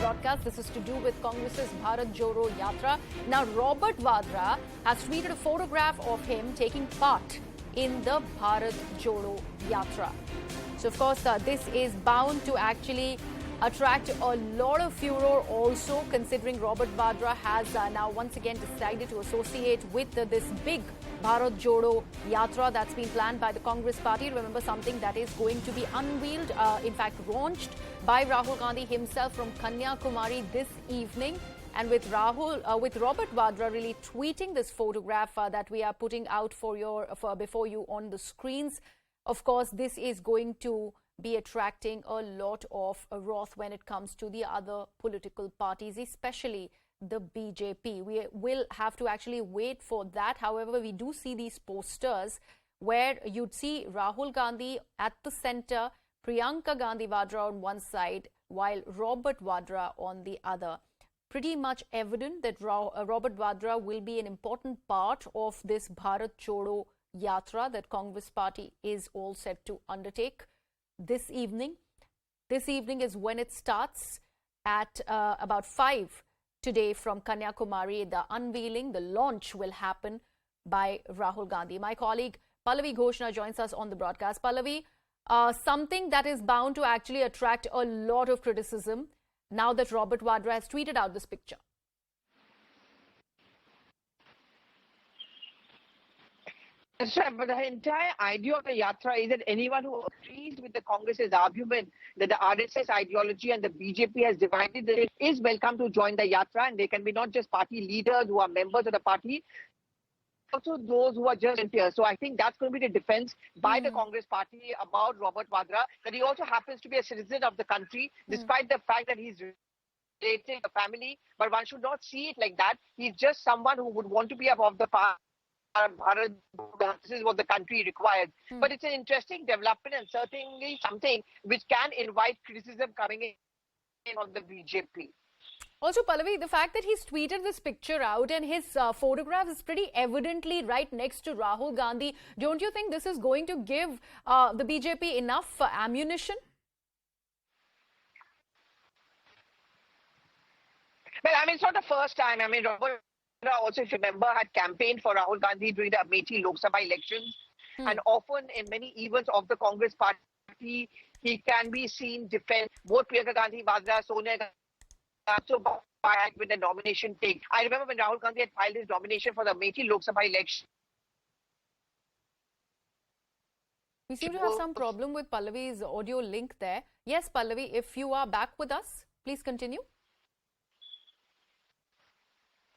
broadcast. This is to do with Congress's Bharat Jodo Yatra. Now, Robert Vadra has tweeted a photograph of him taking part in the Bharat Jodo Yatra. So, of course, this is bound to actually attract a lot of furor also, considering Robert Vadra has now once again decided to associate with this big Bharat Jodo Yatra that's been planned by the Congress party. Remember, something that is going to be unveiled, in fact launched by Rahul Gandhi himself from Kanyakumari this evening. And with Robert Vadra really tweeting this photograph that we are putting out before you on the screens, of course, this is going to be attracting a lot of wrath when it comes to the other political parties, especially the BJP. We will have to actually wait for that. However, we do see these posters where you'd see Rahul Gandhi at the center, Priyanka Gandhi Vadra on one side, while Robert Vadra on the other. Pretty much evident that Robert Vadra will be an important part of this Bharat Jodo Yatra that Congress party is all set to undertake this evening. This evening is when it starts at about 5 today from Kanyakumari. The unveiling, the launch will happen by Rahul Gandhi. My colleague Pallavi Ghoshna joins us on the broadcast. Pallavi, something that is bound to actually attract a lot of criticism now that Robert Vadra has tweeted out this picture. That's right, but the entire idea of the Yatra is that anyone who agrees with the Congress's argument that the RSS ideology and the BJP has divided it is welcome to join the Yatra, and they can be not just party leaders who are members of the party, also those who are just here. So I think that's going to be the defense by the Congress party about Robert Vadra, that he also happens to be a citizen of the country, despite the fact that he's related to the family. But one should not see it like that. He's just someone who would want to be above the party. Bharat, this is what the country requires. But it's an interesting development and certainly something which can invite criticism coming in on the BJP. Also, Pallavi, the fact that he's tweeted this picture out and his photograph is pretty evidently right next to Rahul Gandhi, don't you think this is going to give the BJP enough ammunition? Well, I mean, it's not the first time. I mean, Robert also, if you remember, had campaigned for Rahul Gandhi during the Amethi Lok Sabha elections. And often in many events of the Congress party, he can be seen defend both Priyanka Gandhi Vadra, Sonia Gandhi, so with the nomination take. I remember when Rahul Gandhi had filed his nomination for the Amethi Lok Sabha election. We seem to have some problem with Pallavi's audio link there. Yes, Pallavi, if you are back with us, please continue.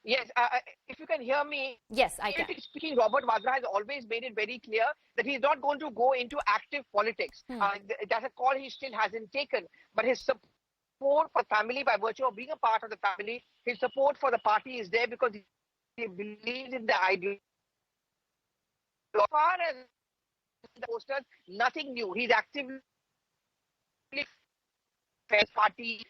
Yes, if you can hear me. Yes, I can. Speaking, Robert Vadra has always made it very clear that he's not going to go into active politics. That's a call he still hasn't taken. But his support for family, by virtue of being a part of the family, his support for the party is there because he believes in the idea. As far as the posters, nothing new. He's actively party.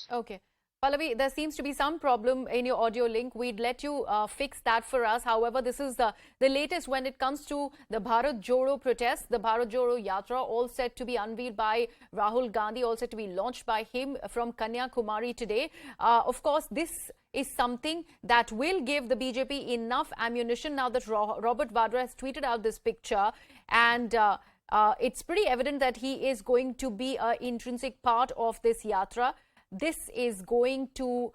Okay. Pallavi, there seems to be some problem in your audio link. We'd let you fix that for us. However, this is the latest when it comes to the Bharat Jodo protest, the Bharat Jodo Yatra, all set to be unveiled by Rahul Gandhi, all set to be launched by him from Kanyakumari today. Of course, this is something that will give the BJP enough ammunition now that Robert Vadra has tweeted out this picture. And it's pretty evident that he is going to be an intrinsic part of this Yatra. This is going to,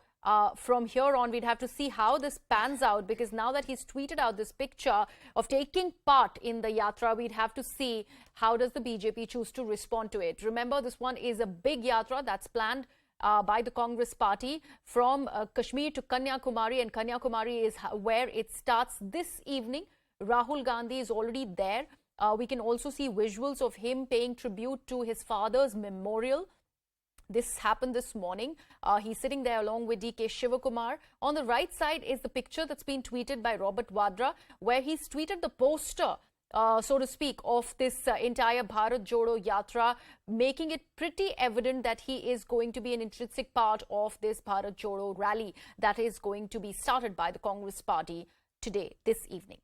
from here on, we'd have to see how this pans out, because now that he's tweeted out this picture of taking part in the Yatra, we'd have to see how does the BJP choose to respond to it. Remember, this one is a big Yatra that's planned by the Congress party from Kashmir to Kanyakumari, and Kanyakumari is where it starts this evening. Rahul Gandhi is already there. We can also see visuals of him paying tribute to his father's memorial. This happened this morning. He's sitting there along with DK Shivakumar. On the right side is the picture that's been tweeted by Robert Vadra, where he's tweeted the poster, so to speak, of this entire Bharat Jodo Yatra, making it pretty evident that he is going to be an intrinsic part of this Bharat Jodo rally that is going to be started by the Congress party today, this evening.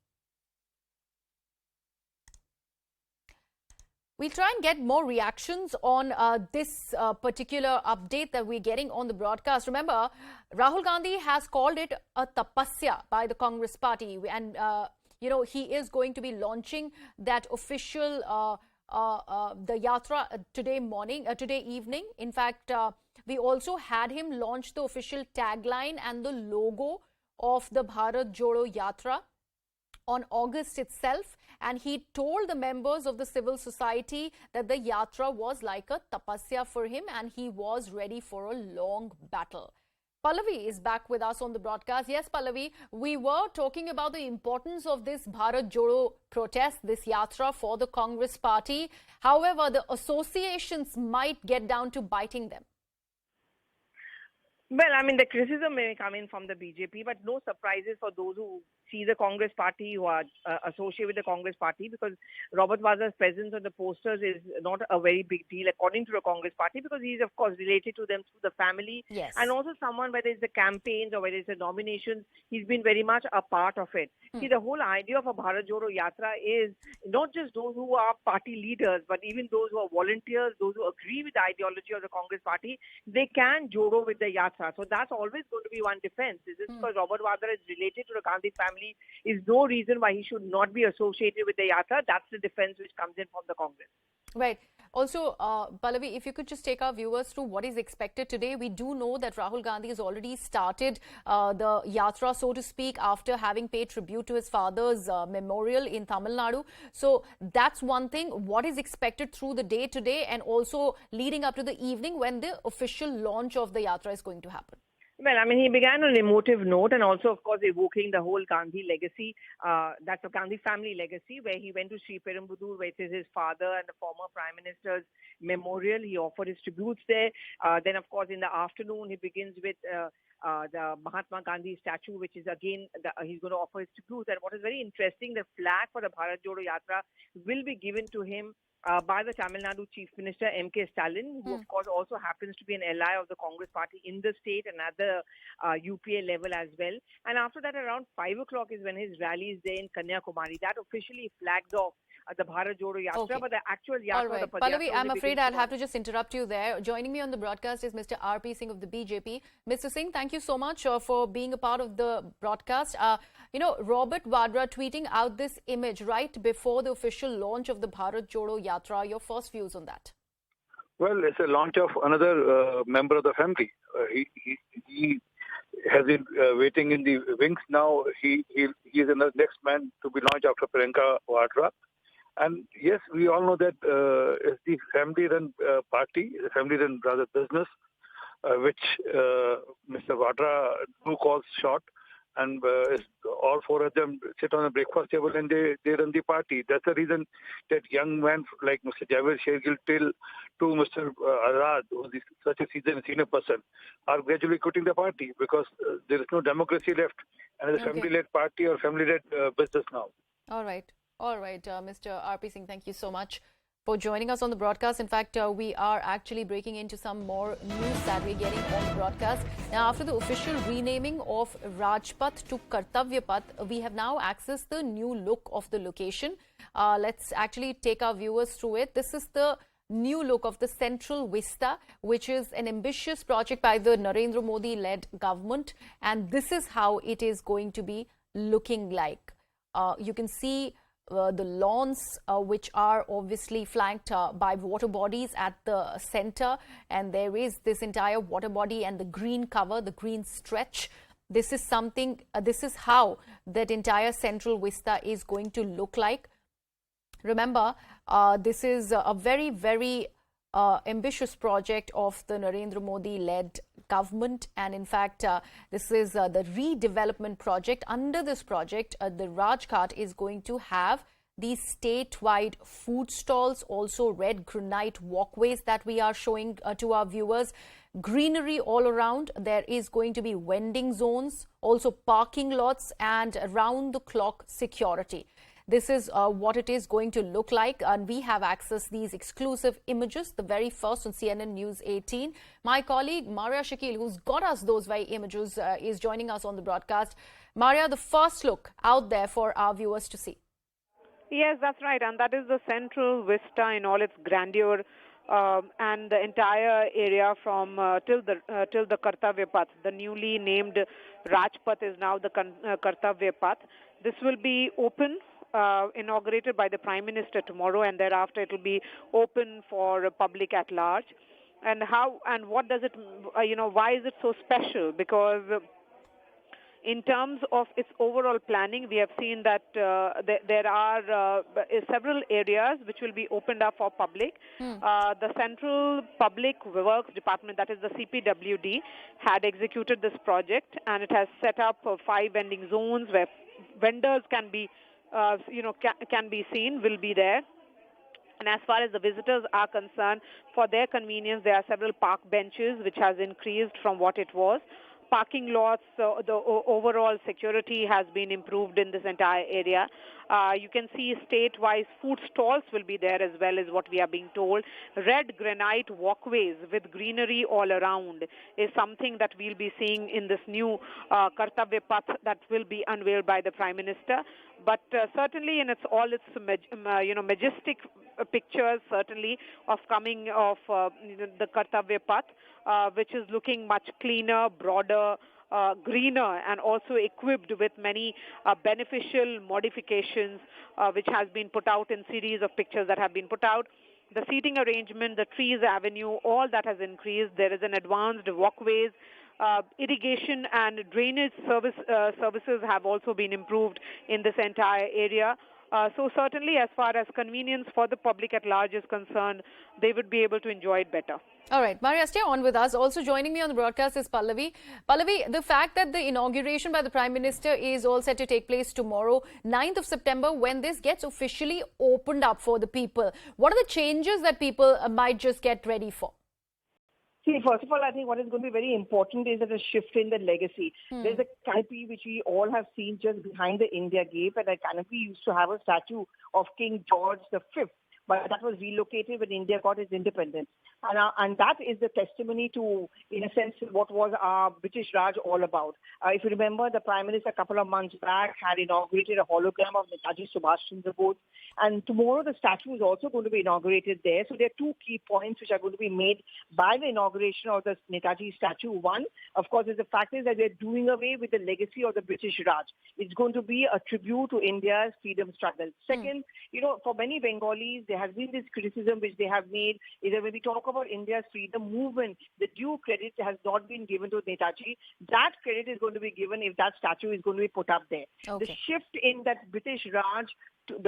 We'll try and get more reactions on this particular update that we're getting on the broadcast. Remember, Rahul Gandhi has called it a tapasya by the Congress party. And, he is going to be launching that official, the yatra today evening. In fact, we also had him launch the official tagline and the logo of the Bharat Jodo Yatra on August itself, and he told the members of the civil society that the yatra was like a tapasya for him and he was ready for a long battle. Pallavi is back with us on the broadcast. Yes, Pallavi, we were talking about the importance of this Bharat Jodo protest, this yatra for the Congress party. However, the associations might get down to biting them. Well, I mean, the criticism may come in from the BJP, but no surprises for those who see the Congress party, who are associated with the Congress party, because Robert Vadra's presence on the posters is not a very big deal, according to the Congress party, because he's, of course, related to them through the family. Yes. And also someone, whether it's the campaigns or whether it's the nominations, he's been very much a part of it. See, the whole idea of a Bharat Jodo Yatra is not just those who are party leaders, but even those who are volunteers, those who agree with the ideology of the Congress party, they can jodo with the yatra. So that's always going to be one defense. Is this because Robert Vadra is related to the Gandhi family is no reason why he should not be associated with the yatra. That's the defense which comes in from the Congress. Right. Also, Pallavi, if you could just take our viewers through what is expected today. We do know that Rahul Gandhi has already started the yatra, so to speak, after having paid tribute to his father's memorial in Tamil Nadu. So that's one thing. What is expected through the day today and also leading up to the evening when the official launch of the yatra is going to happen? Well, I mean, he began on an emotive note and also, of course, evoking the whole Gandhi legacy, that's the Gandhi family legacy, where he went to Sri Perumbudur, where it is his father and the former Prime Minister's memorial. He offered his tributes there. Then, of course, in the afternoon, he begins with the Mahatma Gandhi statue, which is again, he's going to offer his tributes. And what is very interesting, the flag for the Bharat Jodo Yatra will be given to him by the Tamil Nadu Chief Minister M.K. Stalin, who of course also happens to be an ally of the Congress party in the state and at the UPA level as well. And after that, around 5 o'clock is when his rally is there in Kanyakumari. That officially flags off the Bharat Jodo Yatra, but the actual yatra... All right. Pallavi, I'm afraid I'll have to just interrupt you there. Joining me on the broadcast is Mr. R.P. Singh of the BJP. Mr. Singh, thank you so much for being a part of the broadcast. Robert Vadra tweeting out this image right before the official launch of the Bharat Jodo Yatra. Your first views on that? Well, it's a launch of another member of the family. He has been waiting in the wings now. He is the next man to be launched after Priyanka Vadra. And yes, we all know that it's the family-run party, the family-run rather business, which Mr. Vadra calls short. And all four of them sit on a breakfast table and they run the party. That's the reason that young men like Mr. Javed Shergill till to Mr. Azad, who is such a seasoned senior person, are gradually quitting the party because there is no democracy left. And it's a family-led party or family-led business now. All right. All right, Mr. R.P. Singh, thank you so much for joining us on the broadcast. In fact, we are actually breaking into some more news that we're getting on the broadcast. Now, after the official renaming of Rajpath to Kartavyapath, we have now accessed the new look of the location. Let's actually take our viewers through it. This is the new look of the Central Vista, which is an ambitious project by the Narendra Modi-led government. And this is how it is going to be looking like. You can see the lawns, which are obviously flanked by water bodies at the center, and there is this entire water body and the green cover, the green stretch. This is something, this is how that entire Central Vista is going to look like. Remember, this is a very, very ambitious project of the Narendra Modi-led government, and in fact, this is the redevelopment project. Under this project, the Rajpath is going to have these statewide food stalls, also red granite walkways that we are showing to our viewers. Greenery all around. There is going to be vending zones, also parking lots, and round-the-clock security. This is what it is going to look like, and we have accessed these exclusive images, the very first on CNN News 18. My colleague Maria Shakil, who's got us those very images, is joining us on the broadcast. Maria, the first look out there for our viewers to see. Yes, that's right, and that is the central vista in all its grandeur, and the entire area from till the Kartavya Path. The newly named Rajpath is now the Kartavya Path. This will be open, inaugurated by the Prime Minister tomorrow, and thereafter it will be open for public at large. And how and what does it, why is it so special? Because in terms of its overall planning, we have seen that there are several areas which will be opened up for public. The Central Public Works Department, that is the CPWD, had executed this project, and it has set up 5 vending zones where vendors can be, can be seen, will be there. And as far as the visitors are concerned, for their convenience, there are several park benches which has increased from what it was. Parking lots, the overall security has been improved in this entire area. You can see state-wise food stalls will be there as well, is what we are being told. Red granite walkways with greenery all around is something that we'll be seeing in this new Kartavya Path that will be unveiled by the Prime Minister. But certainly in its majestic pictures, certainly of coming of the Kartavya Path, which is looking much cleaner, broader, greener, and also equipped with many beneficial modifications, which has been put out in series of pictures that have been put out. The seating arrangement, the trees avenue, all that has increased. There is an advanced walkways. Irrigation and drainage services have also been improved in this entire area. So certainly, as far as convenience for the public at large is concerned, they would be able to enjoy it better. All right, Maria, stay on with us. Also joining me on the broadcast is Pallavi. Pallavi, the fact that the inauguration by the Prime Minister is all set to take place tomorrow, 9th of September, when this gets officially opened up for the people, what are the changes that people might just get ready for? See, first of all, I think what is going to be very important is that a shift in the legacy. There's a canopy which we all have seen just behind the India Gate, and that canopy used to have a statue of King George V. But that was relocated when India got its independence. And that is the testimony to, in a sense, what was our British Raj all about. If you remember, the Prime Minister a couple of months back had inaugurated a hologram of Netaji Subhash Chandra Bose. And tomorrow the statue is also going to be inaugurated there. So there are 2 key points which are going to be made by the inauguration of the Netaji statue. One, of course, is the fact is that they're doing away with the legacy of the British Raj. It's going to be a tribute to India's freedom struggle. Second, for many Bengalis, there has been this criticism which they have made is that when we talk about India's freedom movement, the due credit has not been given to Netaji. That credit is going to be given if that statue is going to be put up there. Okay. The shift in that British Raj to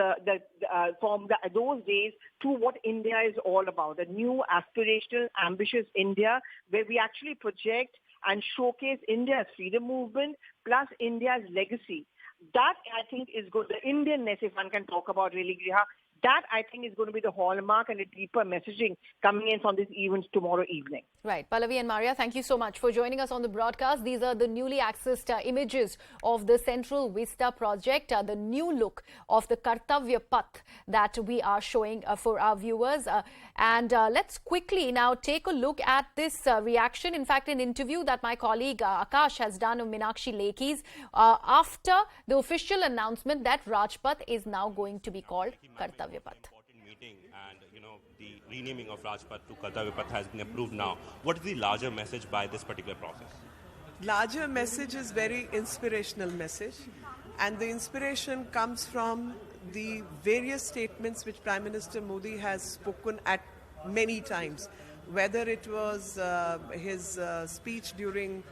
from those days to what India is all about, a new aspirational, ambitious India where we actually project and showcase India's freedom movement plus India's legacy. That, I think, is good. The Indianness, if one can talk about really, Griha, that, I think, is going to be the hallmark and a deeper messaging coming in from this event tomorrow evening. Right. Pallavi and Maria, thank you so much for joining us on the broadcast. These are the newly accessed images of the Central Vista project, the new look of the Kartavya Path that we are showing for our viewers. And let's quickly now take a look at this reaction. In fact, an interview that my colleague Akash has done of Meenakshi Lekhi's after the official announcement that Rajpath is now going to be called Kartavya Path. Meeting and the renaming of Rajpath to Kartavya Path has been approved now. What is the larger message by this particular process? Larger message is very inspirational message, and the inspiration comes from the various statements which Prime Minister Modi has spoken at many times, whether it was his speech during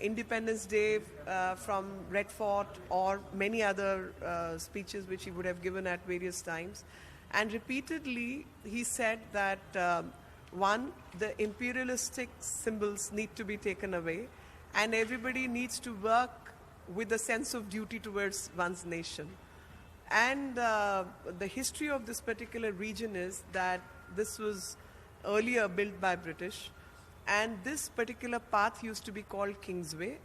Independence Day from Red Fort or many other speeches which he would have given at various times. And repeatedly he said that one, the imperialistic symbols need to be taken away and everybody needs to work with a sense of duty towards one's nation. And the history of this particular region is that this was earlier built by British. And this particular path used to be called Kingsway,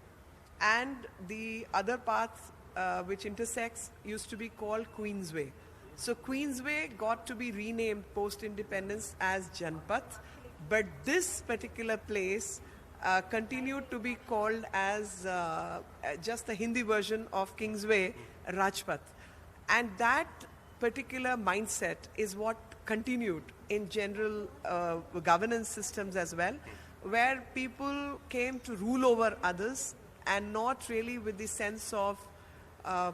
and the other path which intersects used to be called Queensway. So Queensway got to be renamed post-independence as Janpath, but this particular place continued to be called as just the Hindi version of Kingsway, Rajpath. And that particular mindset is what continued in general governance systems as well, where people came to rule over others and not really with the sense of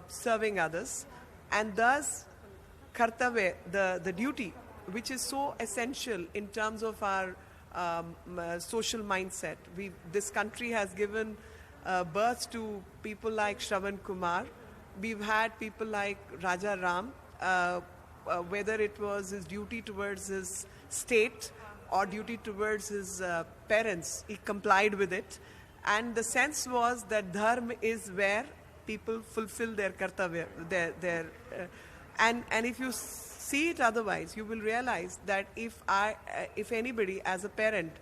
serving others. And thus, kartavya, the duty, which is so essential in terms of our social mindset. This country has given birth to people like Shravan Kumar. We've had people like Raja Ram, whether it was his duty towards his state or duty towards his parents, he complied with it. And the sense was that dharma is where people fulfill their kartavya, and if you see it otherwise, you will realize that if anybody as a parent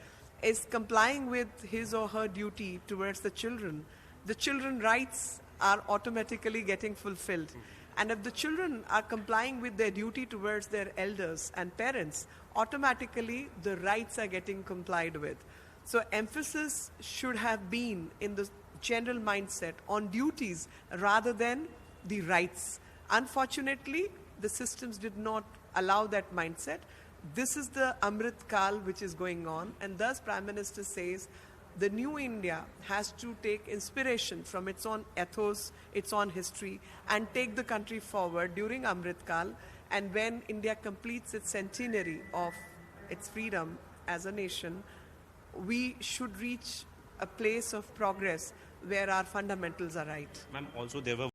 is complying with his or her duty towards the children rights are automatically getting fulfilled. And if the children are complying with their duty towards their elders and parents, automatically the rights are getting complied with. So emphasis should have been in the general mindset on duties rather than the rights. Unfortunately, the systems did not allow that mindset. This is the Amrit Kal which is going on, and thus Prime Minister says the new India has to take inspiration from its own ethos, its own history, and take the country forward during Amrit Kal. And when India completes its centenary of its freedom as a nation, we should reach a place of progress where our fundamentals are right. Ma'am, also there were